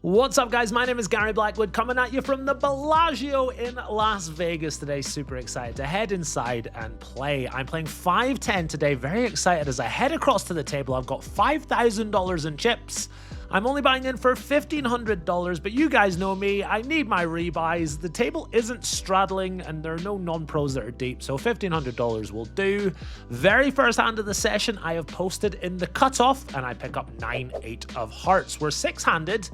What's up, guys? My name is Gary Blackwood, coming at you from the Bellagio in Las Vegas today. Super excited to head inside and play. I'm playing 5-10 today. Very excited as I head across to the table. I've got $5,000 in chips. I'm only buying in for $1,500, but you guys know me. I need my rebuys. The table isn't straddling, and there are no non-pros that are deep, so $1,500 will do. Very first hand of the session, I have posted in the cutoff, and I pick up 9-8 of hearts. We're six-handed,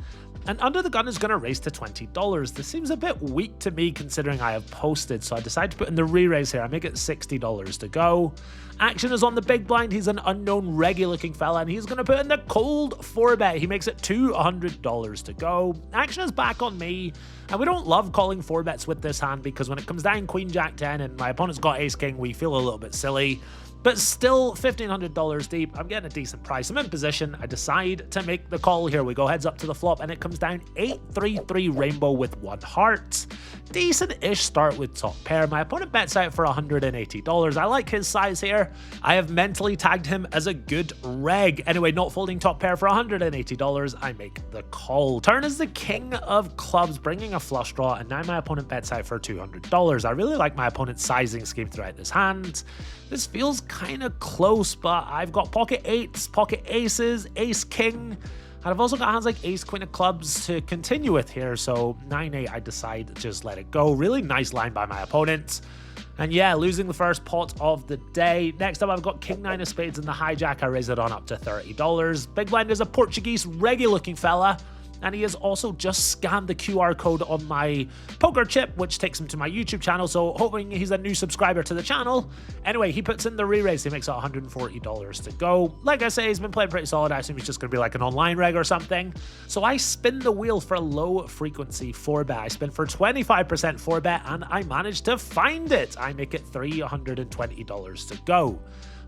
and under the gun is going to raise to $20. This seems a bit weak to me considering I have posted, so I decided to put in the re-raise here. I make it $60 to go. Action is on the big blind. He's an unknown reggae looking fella, and he's going to put in the cold 4-bet. He makes it $200 to go. Action is back on me, and we don't love calling 4-bets with this hand because when it comes down Queen Jack 10 and my opponent's got Ace King, we feel a little bit silly. But still, $1,500 deep. I'm getting a decent price. I'm in position. I decide to make the call. Here we go. Heads up to the flop, and it comes down 8-3-3 rainbow with 1 heart. Decent-ish start with top pair. My opponent bets out for $180. I like his size here. I have mentally tagged him as a good reg. Anyway, not folding top pair for $180. I make the call. Turn is the king of clubs, bringing a flush draw, and now my opponent bets out for $200. I really like my opponent's sizing scheme throughout this hand. This feels kind of close, but I've got pocket 8s, pocket aces, ace king, and I've also got hands like ace queen of clubs to continue with here, so 9-8 I decide to just let it go. Really nice line by my opponent. And yeah, losing the first pot of the day. Next up, I've got king 9 of spades in the hijack. I raise it on up to $30. Big blind is a Portuguese reggae looking fella, and he has also just scanned the QR code on my poker chip, which takes him to my YouTube channel, so hoping he's a new subscriber to the channel. Anyway, he puts in the re-raise. He makes it $140 to go. Like I say, he's been playing pretty solid. I assume he's just going to be like an online reg or something. So I spin the wheel for low frequency 4-bet. I spin for 25% 4-bet, and I managed to find it. I make it $320 to go.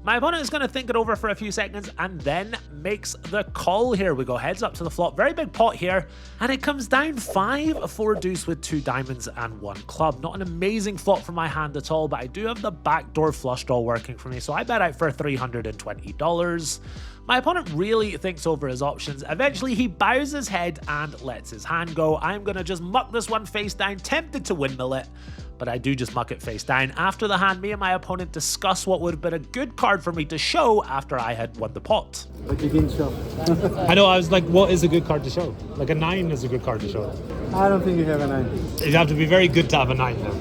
My opponent is going to think it over for a few seconds and then makes the call. Here we go. Heads up to the flop. Very big pot here. And it comes down 5-4 deuce with 2 diamonds and 1 club. Not an amazing flop for my hand at all, but I do have the backdoor flush draw working for me. So I bet out for $320. My opponent really thinks over his options. Eventually, he bows his head and lets his hand go. I'm going to just muck this one face down, tempted to windmill it, but I do just muck it face down. After the hand, me and my opponent discuss what would have been a good card for me to show after I had won the pot. But you didn't show. I know, I was like, what is a good card to show? Like a 9 is a good card to show. I don't think you have a 9. You'd have to be very good to have a 9 now.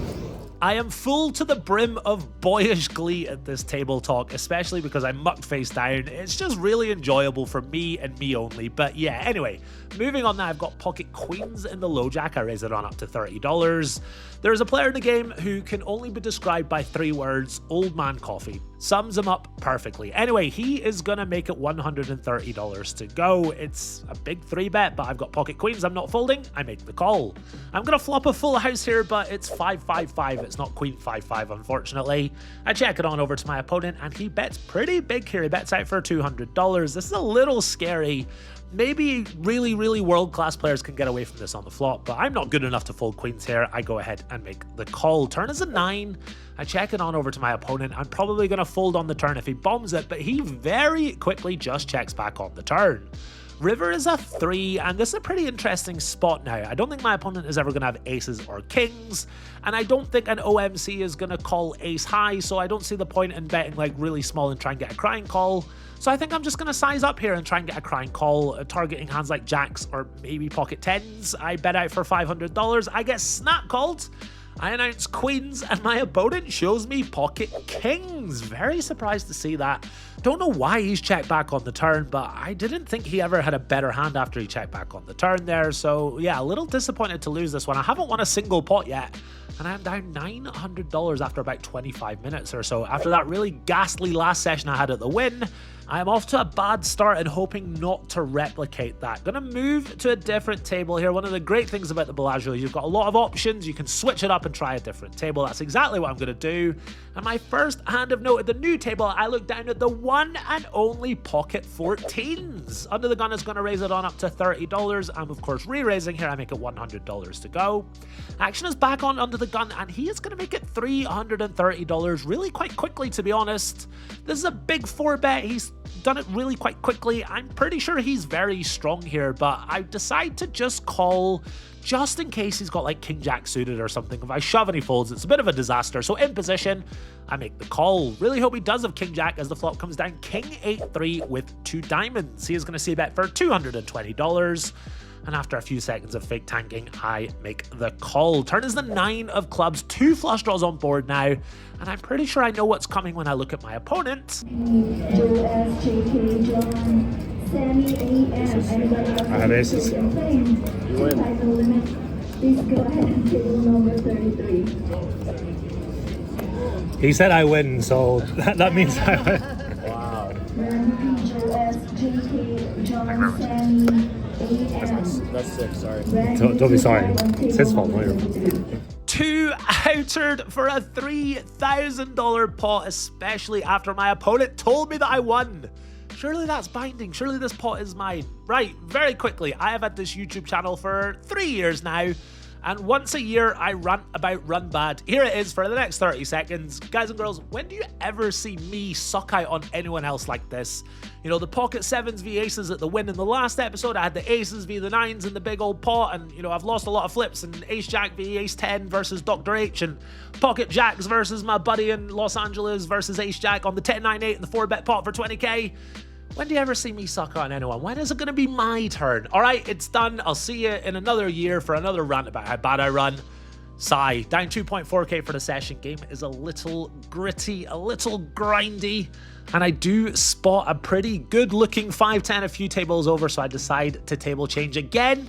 I am full to the brim of boyish glee at this table talk, especially because I mucked face down. It's just really enjoyable for me and me only. But yeah, anyway, moving on now, I've got pocket queens in the low jack. I raise it on up to $30. There is a player in the game who can only be described by 3 words: old man coffee. Sums him up perfectly. Anyway, he is going to make it $130 to go. It's a big 3-bet, but I've got pocket queens. I'm not folding. I make the call. I'm going to flop a full house here, but it's 5-5-5. It's not queen 5-5, unfortunately. I check it on over to my opponent, and he bets pretty big here. He bets out for $200. This is a little scary. Maybe really world-class players can get away from this on the flop, but I'm not good enough to fold queens here. I go ahead and make the call. Turn is a 9. I check it on over to my opponent. I'm probably going to fold on the turn if he bombs it, but he very quickly just checks back on the turn. River is a 3, and this is a pretty interesting spot now. I don't think my opponent is ever going to have aces or kings, and I don't think an OMC is going to call ace high, so I don't see the point in betting like really small and try and get a crying call. So I think I'm just going to size up here and try and get a crying call, targeting hands like jacks or maybe pocket 10s. I bet out for $500. I get snap called. I announce queens, and my opponent shows me pocket kings. Very surprised to see that. Don't know why he's checked back on the turn, but I didn't think he ever had a better hand after he checked back on the turn there. So yeah, a little disappointed to lose this one. I haven't won a single pot yet, and I'm down $900 after about 25 minutes or so. After that really ghastly last session I had at the win, I am off to a bad start and hoping not to replicate that. Gonna move to a different table here. One of the great things about the Bellagio is you've got a lot of options. You can switch it up and try a different table. That's exactly what I'm gonna do. And my first hand of note at the new table, I look down at the one and only pocket 14s. Under the gun is gonna raise it on up to $30. I'm of course re-raising here. I make it $100 to go. Action is back on under the gun, and he is gonna make it $330 really quite quickly, to be honest. This is a big 4-bet. He's done it really quite quickly. I'm pretty sure he's very strong here, but I decide to just call just in case he's got like King Jack suited or something. If I shove and he folds, it's a bit of a disaster. So in position, I make the call. Really hope he does have King Jack as the flop comes down King 8-3 with 2 diamonds. He is going to see a bet for $220. And after a few seconds of fake tanking, I make the call. Turn is the 9 of clubs, 2 flush draws on board now. And I'm pretty sure I know what's coming when I look at my opponent. I have aces. You win. Please go ahead and table number 33. He said I win, so that means I win. Wow. That's 6, sorry. Don't be sorry. It's his fault, not yours. 2 outered for a $3,000 pot, especially after my opponent told me that I won. Surely that's binding. Surely this pot is mine. Right, very quickly, I have had this YouTube channel for 3 years now, and once a year I rant about Run Bad. Here it is for the next 30 seconds. Guys and girls, when do you ever see me suck out on anyone else like this? You know, the pocket 7s v aces at the win in the last episode. I had the aces v the 9s in the big old pot, and you know, I've lost a lot of flips, and ace jack v ace 10 versus Dr. H, and pocket jacks versus my buddy in Los Angeles versus ace jack on the 10-9-8 in the 4-bet pot for 20k. When do you ever see me suck on anyone? When is it going to be my turn? All right, it's done. I'll see you in another year for another rant about how bad I run. Sigh. Down 2.4k for the session. Game is a little gritty, a little grindy, and I do spot a pretty good looking 5-10 a few tables over, so I decide to table change again.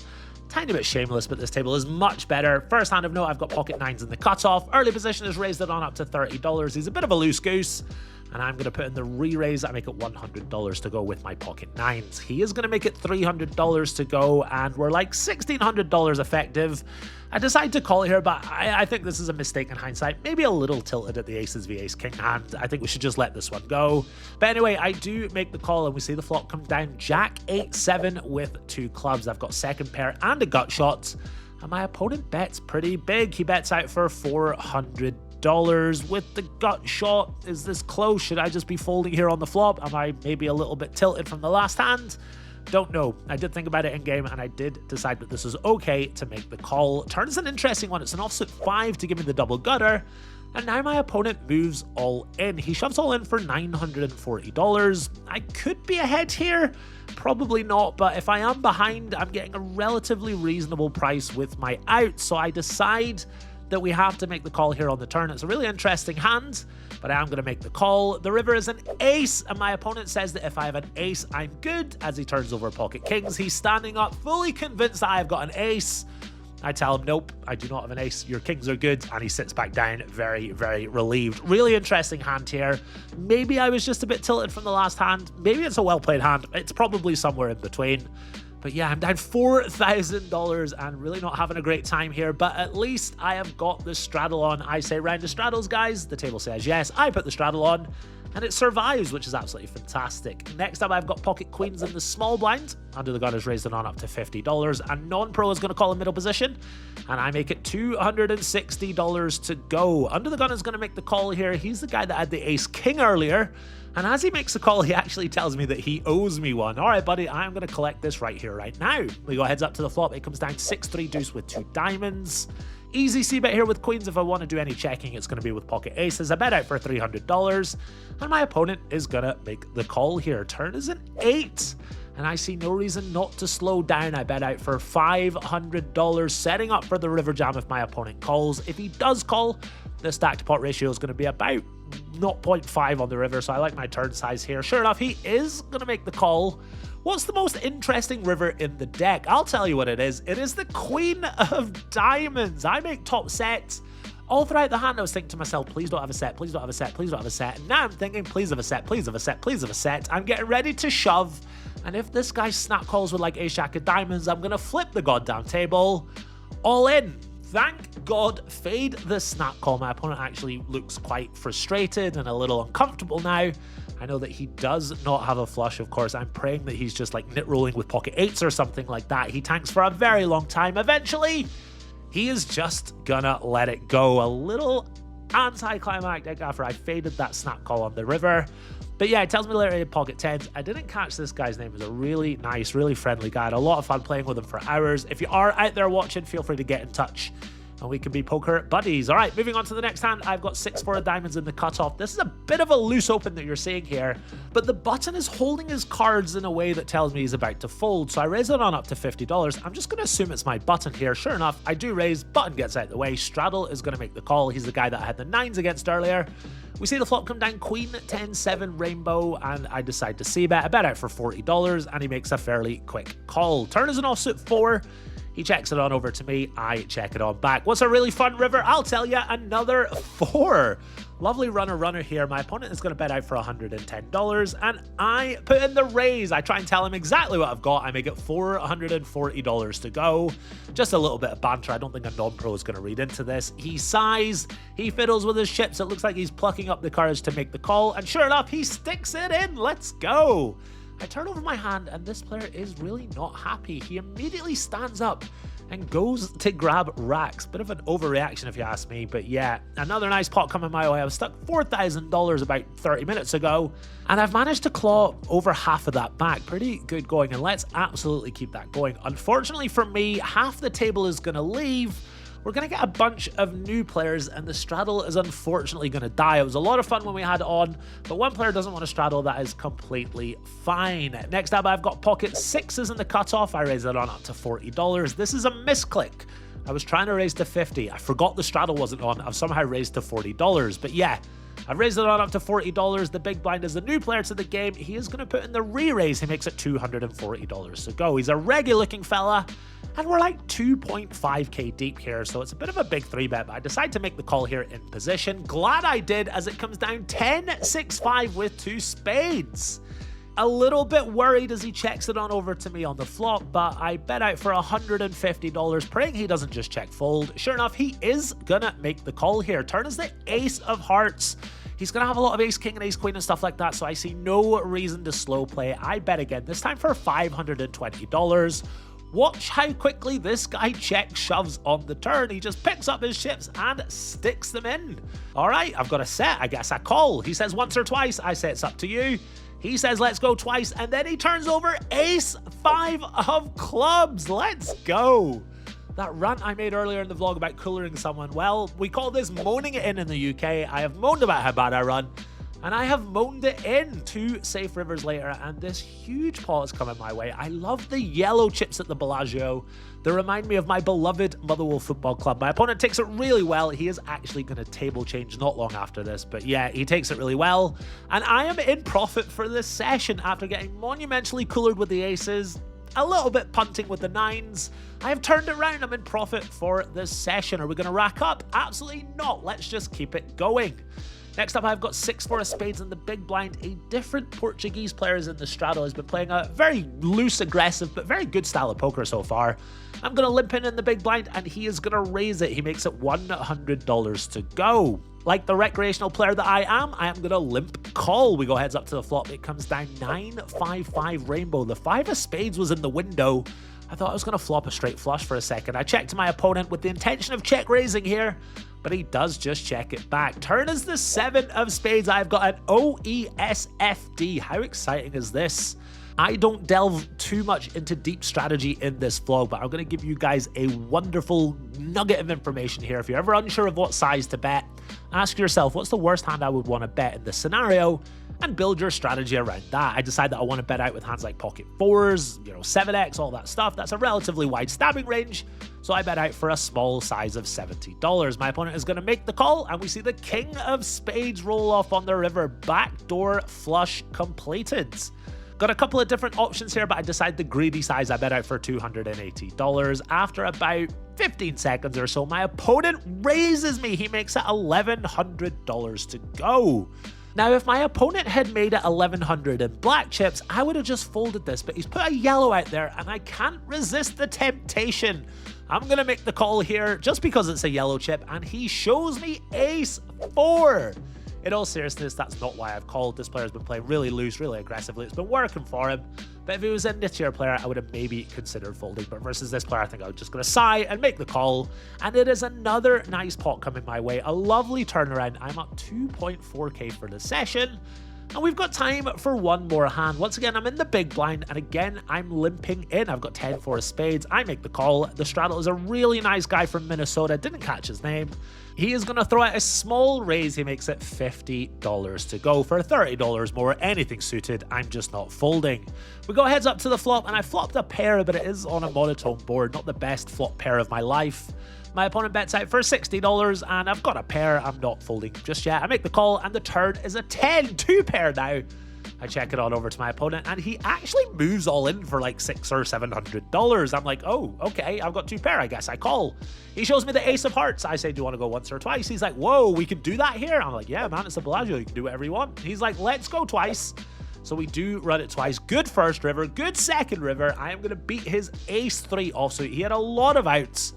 Tiny bit shameless, but this table is much better. First hand of note, I've got pocket 9s in the cutoff. Early position has raised it on up to $30. He's a bit of a loose goose. And I'm going to put in the re-raise. I make it $100 to go with my pocket 9s. He is going to make it $300 to go, and we're like $1,600 effective. I decide to call here, but I think this is a mistake in hindsight. Maybe a little tilted at the aces v ace king hand. I think we should just let this one go. But anyway, I do make the call, and we see the flop come down Jack 8-7 with 2 clubs. I've got second pair and a gut shot, and my opponent bets pretty big. He bets out for $400 with the gut shot. Is this close? Should I just be folding here on the flop? Am I maybe a little bit tilted from the last hand? Don't know. I did think about it in game, and I did decide that this is okay to make the call. Turn is an interesting one. It's an offsuit 5 to give me the double gutter, and now my opponent moves all in. He shoves all in for $940. I could be ahead here. Probably not, but if I am behind, I'm getting a relatively reasonable price with my out, so I decide that we have to make the call here on the turn. It's a really interesting hand, but I am going to make the call. The river is an ace, and my opponent says that if I have an ace, I'm good, as he turns over pocket kings. He's standing up, fully convinced that I've got an ace. I tell him, nope, I do not have an ace. Your kings are good, and he sits back down, very, very relieved. Really interesting hand here. Maybe I was just a bit tilted from the last hand. Maybe it's a well-played hand. It's probably somewhere in between. But yeah, I'm down $4,000 and really not having a great time here, but at least I have got the straddle on. I say round of straddles, guys. The table says yes. I put the straddle on, and it survives, which is absolutely fantastic. Next up, I've got pocket queens in the small blind. Under the gun has raised it on up to $50, and non-pro is going to call in middle position, and I make it $260 to go. Under the gun is going to make the call here. He's the guy that had the ace king earlier, and as he makes a call, he actually tells me that he owes me one. All right, buddy, I'm going to collect this right here, right now. We go heads up to the flop. It comes down 6-3 deuce with 2 diamonds. Easy c-bet here with queens. If I want to do any checking, it's going to be with pocket aces. I bet out for $300, and my opponent is going to make the call here. Turn is an 8, and I see no reason not to slow down. I bet out for $500, setting up for the river jam if my opponent calls. If he does call, the stack to pot ratio is going to be about 0.5 on the river, so I like my turn size here. Sure enough, he is going to make the call. What's the most interesting river in the deck? I'll tell you what it is. It is the Queen of Diamonds. I make top sets. All throughout the hand, I was thinking to myself, please don't have a set, please don't have a set, please don't have a set. And now I'm thinking, please have a set, please have a set, please have a set. I'm getting ready to shove. And if this guy snap calls with like ace jack of diamonds, I'm going to flip the goddamn table. All in. Thank God, fade the snap call. My opponent actually looks quite frustrated and a little uncomfortable now. I know that he does not have a flush, of course. I'm praying that he's just like nit rolling with pocket 8s or something like that. He tanks for a very long time. Eventually, he is just gonna let it go. A little anticlimactic after I faded that snap call on the river. But yeah, it tells me later in pocket tens. I didn't catch this guy's name. He was a really nice, really friendly guy. I had a lot of fun playing with him for hours. If you are out there watching, feel free to get in touch and we can be poker buddies. All right, moving on to the next hand. I've got 6-4 of diamonds in the cutoff. This is a bit of a loose open that you're seeing here, but the button is holding his cards in a way that tells me he's about to fold. So I raise it on up to $50. I'm just going to assume it's my button here. Sure enough, I do raise. Button gets out of the way. Straddle is going to make the call. He's the guy that I had the 9s against earlier. We see the flop come down queen, 10-7 rainbow, and I decide to c-bet. I bet out for $40, and he makes a fairly quick call. Turn is an offsuit 4. He checks it on over to me. I check it on back. What's a really fun river? I'll tell you, another 4. Lovely runner here. My opponent is going to bet out for $110, and I put in the raise. I try and tell him exactly what I've got. I make it $440 to go. Just a little bit of banter. I don't think a non-pro is going to read into this. He sighs. He fiddles with his chips. It looks like he's plucking up the courage to make the call, and sure enough, he sticks it in. Let's go. I turn over my hand, and this player is really not happy. He immediately stands up and goes to grab racks. Bit of an overreaction if you ask me, but yeah, another nice pot coming my way. I was stuck $4,000 about 30 minutes ago, and I've managed to claw over half of that back. Pretty good going, and let's absolutely keep that going. Unfortunately for me, half the table is going to leave. We're going to get a bunch of new players, and the straddle is unfortunately going to die. It was a lot of fun when we had it on, but one player doesn't want to straddle. That is completely fine. Next up, I've got pocket 6s in the cutoff. I raise it on up to $40. This is a misclick. I was trying to raise to 50. I forgot the straddle wasn't on. I've somehow raised to $40, but yeah, I've raised it on up to $40. The big blind is the new player to the game. He is going to put in the re-raise. He makes it $240 to go. He's a regular looking fella, and we're like 2.5k deep here, so it's a bit of a big 3-bet, but I decide to make the call here in position. Glad I did, as it comes down 10-6-5 with 2 spades. A little bit worried as he checks it on over to me on the flop, but I bet out for $150, praying he doesn't just check fold. Sure enough, he is gonna make the call here. Turn is the ace of hearts. He's going to have a lot of ace king and ace queen and stuff like that, so I see no reason to slow play. I bet again, this time for $520. Watch how quickly this guy check shoves on the turn. He just picks up his chips and sticks them in. All right, I've got a set. I guess I call. He says once or twice. I say it's up to you. He says let's go twice, and then he turns over ace 5 of clubs. Let's go. That rant I made earlier in the vlog about coolering someone, well, we call this moaning it in the UK. I have moaned about how bad I run, and I have moaned it in 2 safe rivers later, and this huge pot is coming my way. I love the yellow chips at the Bellagio. They remind me of my beloved Motherwell Football Club. My opponent takes it really well. He is actually going to table change not long after this, but yeah, he takes it really well. And I am in profit for this session after getting monumentally coolered with the aces, a little bit punting with the 9s. I have turned it around. I'm in profit for this session. Are we going to rack up? Absolutely not. Let's just keep it going. Next up, I've got 6-4 of spades in the big blind. A different Portuguese player is in the straddle. Has been playing a very loose, aggressive, but very good style of poker so far. I'm going to limp in the big blind, and he is going to raise it. He makes it $100 to go. Like the recreational player that I am going to limp call. We go heads up to the flop. It comes down 9-5-5 rainbow. The 5 of spades was in the window. I thought I was going to flop a straight flush for a second. I checked my opponent with the intention of check raising here, but he does just check it back. Turn is the 7 of spades. I've got an OESFD. How exciting is this? I don't delve too much into deep strategy in this vlog, but I'm going to give you guys a wonderful nugget of information here. If you're ever unsure of what size to bet, ask yourself, what's the worst hand I would want to bet in this scenario? And build your strategy around that. I decide that I want to bet out with hands like pocket 4s, 7x, all that stuff. That's a relatively wide stabbing range, so I bet out for a small size of $70. My opponent is going to make the call, and we see the king of spades roll off on the river. Backdoor flush completed. Got a couple of different options here, but I decide the greedy size. I bet out for $280. After about 15 seconds or so, my opponent raises me. He makes it $1,100 to go. Now, if my opponent had made it 1,100 in black chips, I would have just folded this, but he's put a yellow out there, and I can't resist the temptation. I'm going to make the call here just because it's a yellow chip, and he shows me ace 4. In all seriousness, that's not why I've called. This player has been playing really loose, really aggressively. It's been working for him. But if he was a nittier player, I would have maybe considered folding. But versus this player, I think I'm just going to sigh and make the call. And it is another nice pot coming my way. A lovely turnaround. I'm up 2.4k for the session. And we've got time for one more hand. Once again, I'm in the big blind, and again, I'm limping in. I've got 10-4 of spades. I make the call. The straddle is a really nice guy from Minnesota. Didn't catch his name. He is going to throw out a small raise. He makes it $50 to go. For $30 more, anything suited. I'm just not folding. We go heads up to the flop, and I flopped a pair, but it is on a monotone board. Not the best flop pair of my life. My opponent bets out for $60, and I've got a pair. I'm not folding just yet. I make the call, and the turn is a 10, 2 pair now. I check it on over to my opponent, and he actually moves all in for like $600 or $700. I'm like, oh, okay, I've got 2 pair. I guess I call. He shows me the ace of hearts. I say, do you want to go once or twice? He's like, whoa, we can do that here. I'm like, yeah, man, it's a Bellagio. You can do whatever you want. He's like, let's go twice. So we do run it twice. Good first river, good second river. I am going to beat his ace-3 offsuit. He had a lot of outs,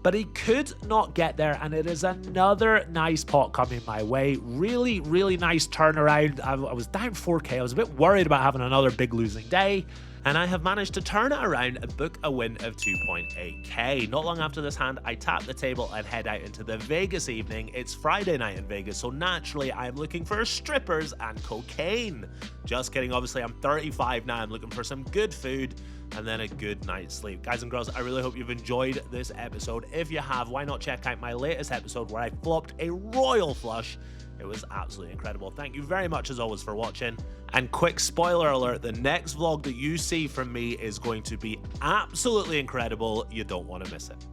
but he could not get there, and it is another nice pot coming my way. Really, really nice turnaround. I was down 4K. I was a bit worried about having another big losing day, and I have managed to turn it around and book a win of 2.8K. Not long after this hand, I tap the table and head out into the Vegas evening. It's Friday night in Vegas, so naturally I'm looking for strippers and cocaine. Just kidding, obviously I'm 35 now. I'm looking for some good food and then a good night's sleep. Guys and girls, I really hope you've enjoyed this episode. If you have, why not check out my latest episode where I flopped a royal flush. It was absolutely incredible. Thank you very much as always for watching. And quick spoiler alert, the next vlog that you see from me is going to be absolutely incredible. You don't want to miss it.